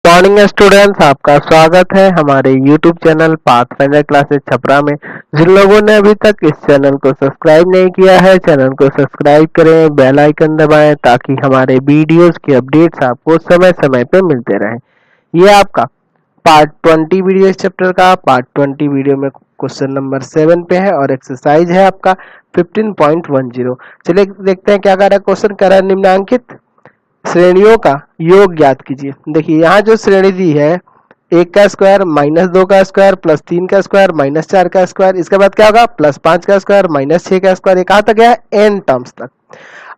Morning students, आपका स्वागत है हमारे YouTube channel pathfinder classes Chhapra में। जिन लोगों ने अभी तक इस चैनल को सब्सक्राइब नहीं किया है, चैनल को सब्सक्राइब करें, बेल आइकन दबाएं ताकि हमारे वीडियोस के अपडेट्स आपको समय समय पे मिलते रहें। ये आपका पार्ट 20 वीडियो इस चैप्टर का पार्ट 20 वीडियो में क्वेश्चन नंबर 7 पे है और एक्सरसाइज है आपका 15.10। चलिए देखते हैं क्या कर रहा है क्वेश्चन। कह रहा है निम्नांकित श्रेणियों का योग ज्ञात कीजिए। देखिए यहाँ जो श्रेणी दी है 1 का स्क्वायर माइनस 2 का स्क्वायर प्लस 3 का स्क्वायर माइनस 4 का स्क्वायर, इसके बाद क्या होगा प्लस 5 का स्क्वायर माइनस 6 का स्क्वायर। ये कहाँ तक गया है n टर्म्स तक।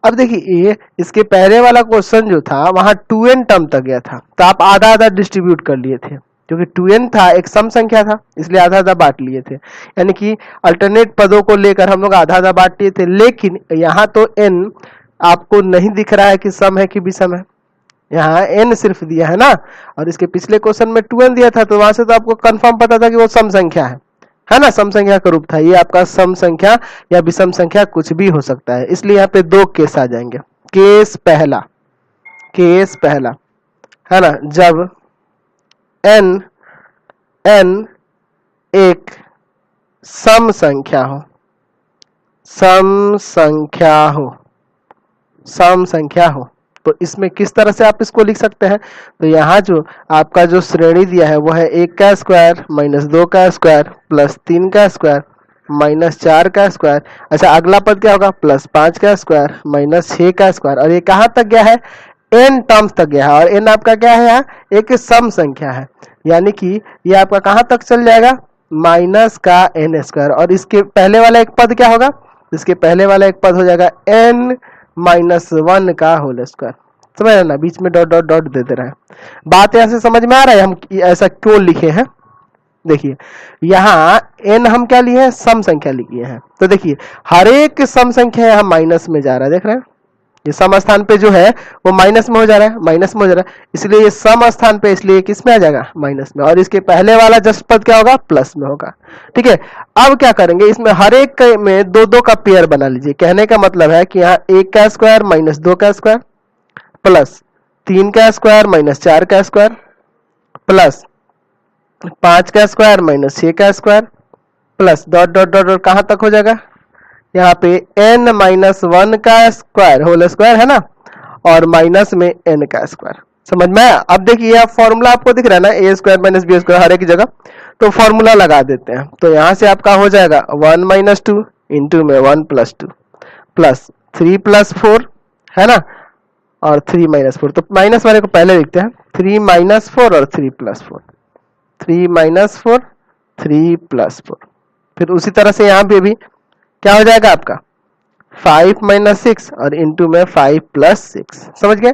अब देखिए ये इसके पहले वाला क्वेश्चन जो था वहां 2n टर्म तक गया था, तो आप आधा आधा डिस्ट्रीब्यूट कर लिए थे क्योंकि 2n था, एक सम संख्या था, इसलिए आधा आधा बांट लिए थे। यानी कि अल्टरनेट पदों को लेकर हम लोग आधा आधा बांट लिए थे। लेकिन यहाँ तो n आपको नहीं दिख रहा है कि सम है कि विषम है, यहाँ n सिर्फ दिया है ना, और इसके पिछले क्वेश्चन में 2n दिया था, तो वहां से तो आपको कंफर्म पता था कि वो सम संख्या है ना, सम संख्या का रूप था। ये आपका सम संख्या या विषम संख्या कुछ भी हो सकता है, इसलिए यहाँ पे दो केस आ जाएंगे। केस पहला है ना, जब n एक सम संख्या हो तो इसमें किस तरह से आप इसको लिख सकते हैं। तो यहाँ जो आपका जो श्रेणी दिया है वो है 1 का स्क्वायर माइनस 2 का स्क्वायर प्लस 3 का स्क्वायर माइनस 4 का स्क्वायर। अच्छा, अगला पद क्या होगा प्लस 5 का स्क्वायर माइनस 6 का स्क्वायर। और ये कहाँ तक गया है n टर्म्स तक गया है, और n आपका क्या है यहाँ एक सम संख्या है, यानी कि ये आपका कहाँ तक चल जाएगा माइनस का n स्क्वायर। और इसके पहले वाला एक पद क्या होगा, इसके पहले वाला एक पद हो जाएगा n माइनस 1 का होल स्क्वायर। समझ रहे ना, बीच में डॉट डॉट डॉट देते रहे। बात यहाँ से समझ में आ रहा है हम ऐसा क्यों लिखे हैं। देखिए यहाँ n हम क्या लिए हैं सम संख्या लिए हैं, तो देखिए हर एक सम संख्या यहाँ माइनस में जा रहा है, देख रहे हैं ये सम स्थान पे जो है वो माइनस में हो जा रहा है, इसलिए ये सम स्थान पे, इसलिए किस में आ जाएगा माइनस में, और इसके पहले वाला जस्ट पद क्या होगा प्लस में होगा। ठीक है, अब क्या करेंगे इसमें हर एक में दो दो का पेयर बना लीजिए। कहने का मतलब है कि यहाँ 1 का स्क्वायर माइनस 2 का स्क्वायर प्लस 3 का स्क्वायर माइनस 4 का स्क्वायर प्लस 5 का स्क्वायर माइनस 6 का square plus dot dot dot dot कहाँ तक हो जाएगा यहाँ पे n माइनस 1 का स्क्वायर होल स्क्वायर है ना, और माइनस में n का स्क्वायर। समझ में आया। अब देखिए यह फॉर्मूला आपको दिख रहा है ना, ए स्क्वायर माइनस बी स्क्वायर हर एक जगह, तो फॉर्मूला लगा देते हैं। तो यहाँ से आपका हो जाएगा 1 माइनस 2 इंटू में 1 प्लस 2 प्लस 3 प्लस 4 है ना, और 3 माइनस 4, तो माइनस वाले को पहले लिखते हैं, 3 माइनस 4 और 3 प्लस 4, 3 माइनस 4 3 प्लस 4। फिर उसी तरह से यहाँ पे भी क्या हो जाएगा आपका 5 माइनस 6 और इंटू में 5 प्लस 6, समझ गए,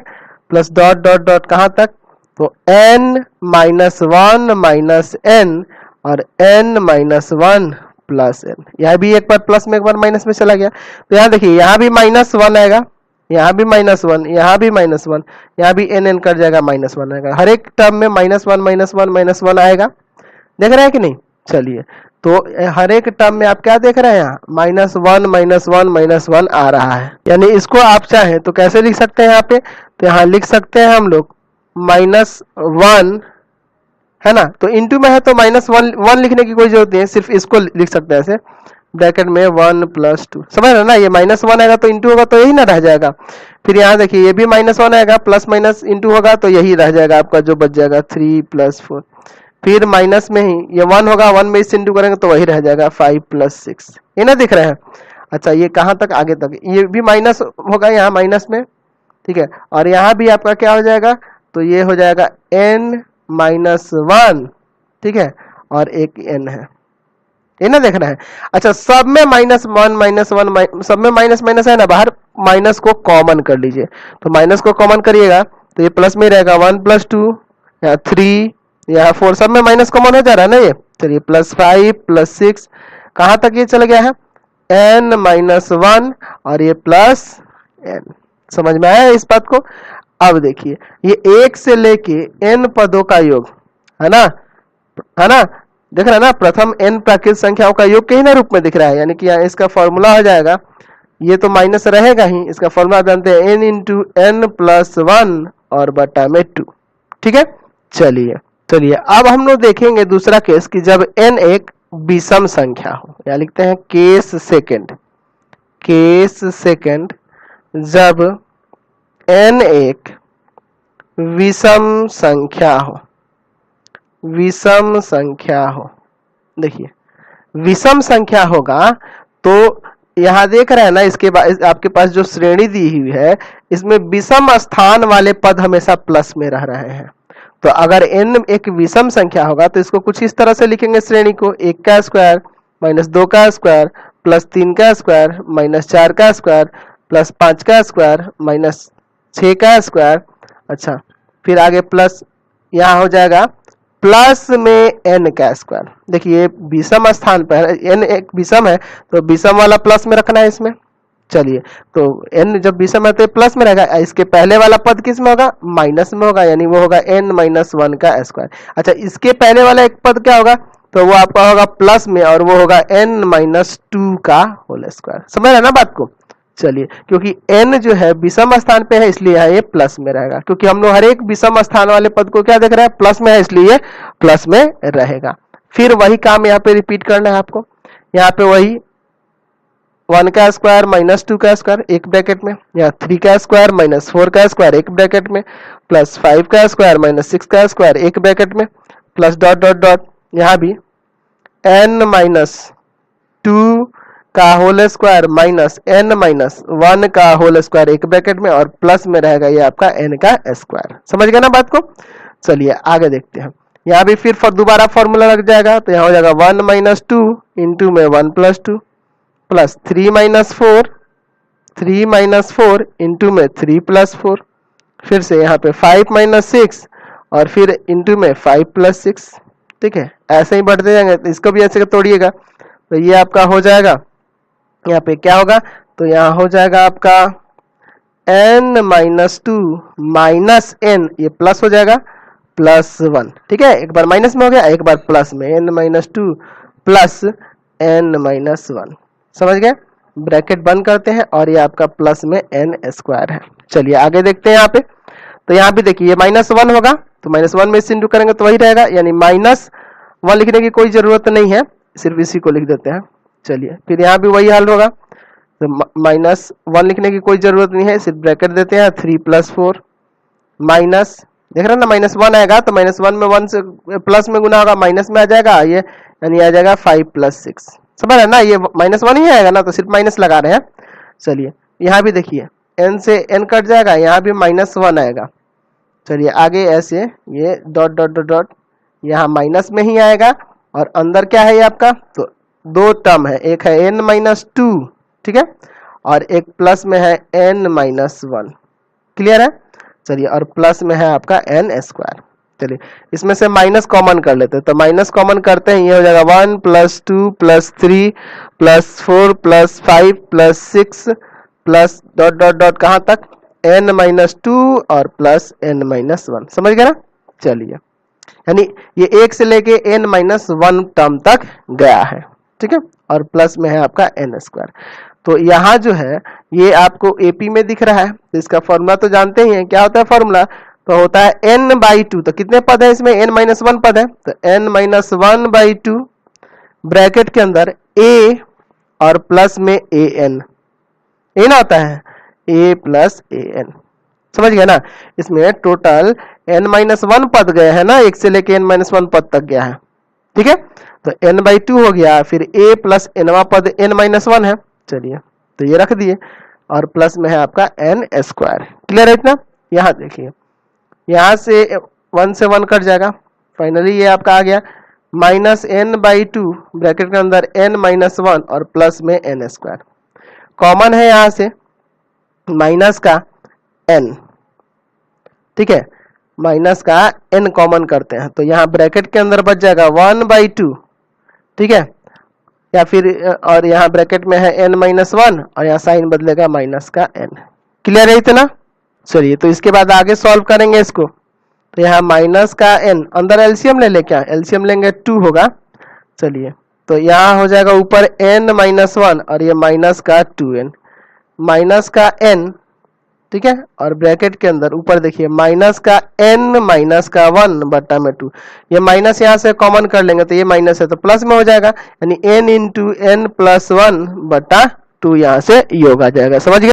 प्लस डॉट डॉट डॉट कहाँ तक, तो n माइनस 1 माइनस n और n माइनस 1 प्लस n। यहाँ भी एक बार प्लस में एक बार माइनस में चला गया, तो यहाँ देखिए यहाँ भी माइनस 1 आएगा, यहाँ भी माइनस 1, यहाँ भी माइनस 1, यहाँ भी n कर जाएगा माइनस 1 आएगा, हर एक टर्म में माइनस 1 माइनस 1 माइनस 1 आएगा। देख रहे हैं कि नहीं। चलिए तो हर एक टर्म में आप क्या देख रहे हैं यहाँ माइनस 1 माइनस 1 माइनस 1 आ रहा है, यानी इसको आप चाहें तो कैसे लिख सकते हैं यहाँ पे, तो यहाँ लिख सकते हैं हम लोग माइनस 1 है ना, तो इंटू में है तो माइनस 1 लिखने की कोई जरूरत नहीं है, सिर्फ इसको लिख सकते हैं ऐसे ब्रैकेट में 1 प्लस 2। समझ रहे ना, ये माइनस 1 आएगा तो इंटू होगा तो यही ना रह जाएगा। फिर यहाँ देखिए ये भी माइनस 1 आएगा, प्लस माइनस इंटू होगा तो यही रह जाएगा आपका, जो बच जाएगा 3 प्लस 4। फिर माइनस में ही ये 1 होगा, 1 में इससे इंटू करेंगे तो वही रह जाएगा 5 प्लस 6। ये ना दिख रहे हैं। अच्छा, ये कहाँ तक आगे तक, ये भी माइनस होगा यहाँ माइनस में, ठीक है, और यहाँ भी आपका क्या हो जाएगा, तो ये हो जाएगा n माइनस 1, ठीक है, और एक n है, ये ना देख रहे हैं। अच्छा, सब में माइनस 1 माइनस 1 सब में माइनस माइनस है ना, बाहर माइनस को कॉमन कर लीजिए, तो माइनस को कॉमन करिएगा तो ये प्लस में रहेगा 1 प्लस 2 या 3 या 4, सब में माइनस कॉमन हो जा रहा है ना ये। चलिए प्लस 5 प्लस 6 कहाँ तक ये चल गया है n माइनस 1 और ये प्लस n। समझ में आया इस बात को। अब देखिए ये 1 से लेके n पदों का योग है ना, देख रहा है ना, प्रथम n प्राकृत संख्याओं का योग के ही ना रूप में दिख रहा है, यानी कि यहाँ इसका फॉर्मूला हो जाएगा, ये तो माइनस रहेगा ही, इसका फॉर्मूला जानते हैं n इंटू n प्लस 1 और बटा में 2। ठीक है, चलिए चलिए अब हम लोग देखेंगे दूसरा केस कि जब n एक विषम संख्या हो, या लिखते हैं केस सेकंड जब n एक विषम संख्या हो। देखिए विषम संख्या होगा तो यहाँ देख रहे हैं ना, इसके बाद आपके पास जो श्रेणी दी हुई है इसमें विषम स्थान वाले पद हमेशा प्लस में रह रहे हैं। तो अगर n एक विषम संख्या होगा तो इसको कुछ इस तरह से लिखेंगे, श्रेणी को 1 का स्क्वायर माइनस 2 का स्क्वायर प्लस 3 का स्क्वायर माइनस 4 का स्क्वायर प्लस 5 का स्क्वायर माइनस 6 का स्क्वायर। अच्छा फिर आगे प्लस यहाँ हो जाएगा प्लस में n का स्क्वायर। देखिए विषम स्थान पर n एक विषम है तो विषम वाला प्लस में रखना है इसमें। चलिए तो n जब विषम है तो प्लस में रहेगा, इसके पहले वाला पद किस में होगा, माइनस में होगा, यानी वो होगा n माइनस 1 का स्क्वायर। अच्छा इसके पहले वाला एक पद क्या होगा, तो वो आपका होगा प्लस में और वो होगा n माइनस 2 का होल स्क्वायर। समझ रहे ना बात को। चलिए क्योंकि n जो है विषम स्थान पे है इसलिए यहाँ ये प्लस में रहेगा, क्योंकि हम लोग हर एक विषम स्थान वाले पद को क्या देख रहे हैं, प्लस में है, इसलिए प्लस में रहेगा। फिर वही काम यहाँ पे रिपीट करना है आपको। यहाँ पे वही 1 का स्क्वायर माइनस 2 का स्क्वायर एक ब्रैकेट में, या 3 का स्क्वायर माइनस 4 का स्क्वायर एक ब्रैकेट में, प्लस 5 का स्क्वायर माइनस 6 का स्क्वायर एक ब्रैकेट में, प्लस डॉट डॉट डॉट यहाँ भी n माइनस 2 का whole square minus n minus 1 का होल स्क्वायर एक ब्रैकेट में, और प्लस में रहेगा ये आपका n का स्क्वायर। समझ गए ना बात को। चलिए आगे देखते हैं। यहाँ भी फिर दोबारा फॉर्मूला लग जाएगा, तो यहाँ हो जाएगा 1 माइनस 2 इंटू में 1 प्लस 2 प्लस 3 माइनस 4 इंटू में 3 प्लस 4, फिर से यहाँ पे 5 माइनस 6 और फिर इंटू में 5 प्लस 6। ठीक है ऐसे ही बढ़ते जाएंगे, तो इसको भी ऐसे तोड़िएगा तो ये आपका हो जाएगा, यहाँ पे क्या होगा, तो यहाँ हो जाएगा आपका n माइनस 2 माइनस n, ये प्लस हो जाएगा प्लस 1। ठीक है एक बार माइनस में हो गया, एक बार प्लस में, n minus 2 plus n minus 1। समझ गए। ब्रैकेट बंद करते हैं और ये आपका प्लस में n स्क्वायर है। चलिए आगे देखते हैं यहाँ पे। तो यहाँ भी देखिए ये माइनस 1 होगा तो माइनस 1 में इससे इंटू करेंगे तो वही रहेगा, यानी माइनस 1 लिखने की कोई जरूरत नहीं है, सिर्फ इसी को लिख देते हैं। चलिए फिर यहाँ भी वही हाल होगा, तो माइनस 1 लिखने की कोई जरूरत नहीं है, सिर्फ ब्रैकेट देते हैं 3 प्लस 4 माइनस, देख रहे हैं ना माइनस 1 आएगा तो माइनस 1 में 1 से प्लस में गुना होगा, माइनस में आ जाएगा ये, यानी आ जाएगा 5 प्लस 6। समझ रहे ना, ये माइनस 1 ही आएगा ना, तो सिर्फ माइनस लगा रहे हैं। चलिए यहाँ भी देखिए n से n कट जाएगा, यहाँ भी माइनस 1 आएगा। चलिए आगे ऐसे ये डॉट डॉट डॉट डॉट यहाँ माइनस में ही आएगा, और अंदर क्या है ये आपका, तो दो टर्म है, एक है n माइनस 2, ठीक है, और एक प्लस में है n माइनस 1। क्लियर है। चलिए और प्लस में है आपका n स्क्वायर। चलिए इसमें से माइनस कॉमन कर लेते हैं, तो माइनस कॉमन करते हैं, ये हो जाएगा 1 plus 2 plus 3 plus 4 plus 5 plus 6 plus dot dot dot कहाँ तक, n माइनस 2 और प्लस n माइनस 1। समझ गए ना। चलिए यानी ये 1 से लेके n माइनस 1 टर्म तक गया है, ठीक है, और प्लस में है आपका n स्क्वायर। तो यहाँ जो है ये आपको एपी में दिख रहा है, तो इसका फॉर्मूला तो जानते ही हैं, क्या होता है फॉर्मूला, तो होता है n बाई 2। तो कितने पद है इसमें, n माइनस 1 पद है, तो n माइनस 1 बाई 2 ब्रैकेट के अंदर a और प्लस में an, ये ना होता है a प्लस an। समझ गया ना। इसमें टोटल n माइनस 1 पद गए हैं ना, 1 से लेके n माइनस 1 पद तक गया है, ठीक है, तो n बाई 2 हो गया, फिर a प्लस nवा पद n माइनस 1 है। चलिए तो ये रख दिए, और प्लस में है आपका n स्क्वायर। क्लियर है इतना। यहाँ देखिए यहाँ से 1 से 1 कट जाएगा, फाइनली ये आपका आ गया माइनस n बाई 2 ब्रैकेट के अंदर n माइनस 1 और प्लस में n स्क्वायर। कॉमन है यहाँ से माइनस का n, ठीक है, माइनस का n कॉमन करते हैं, तो यहाँ ब्रैकेट के अंदर बच जाएगा 1 बाई 2, ठीक है, या फिर और यहाँ ब्रैकेट में है n माइनस 1 और यहाँ साइन बदलेगा माइनस का n। क्लियर है इतना। चलिए तो इसके बाद आगे सॉल्व करेंगे इसको, तो यहाँ माइनस का n, अंदर एलसीएम ले क्या, एलसीएम लेंगे 2 होगा। चलिए तो यहाँ हो जाएगा ऊपर n माइनस 1 और ये माइनस का 2n, माइनस का n, ठीक है। और ब्रैकेट के अंदर ऊपर देखिए माइनस का n माइनस का 1 बटा में 2, ये माइनस यहाँ से कॉमन कर लेंगे तो ये माइनस है तो प्लस में हो जाएगा, यानी n इंटू n प्लस 1 बटा 2 यहाँ से योग आ जाएगा। समझ गए।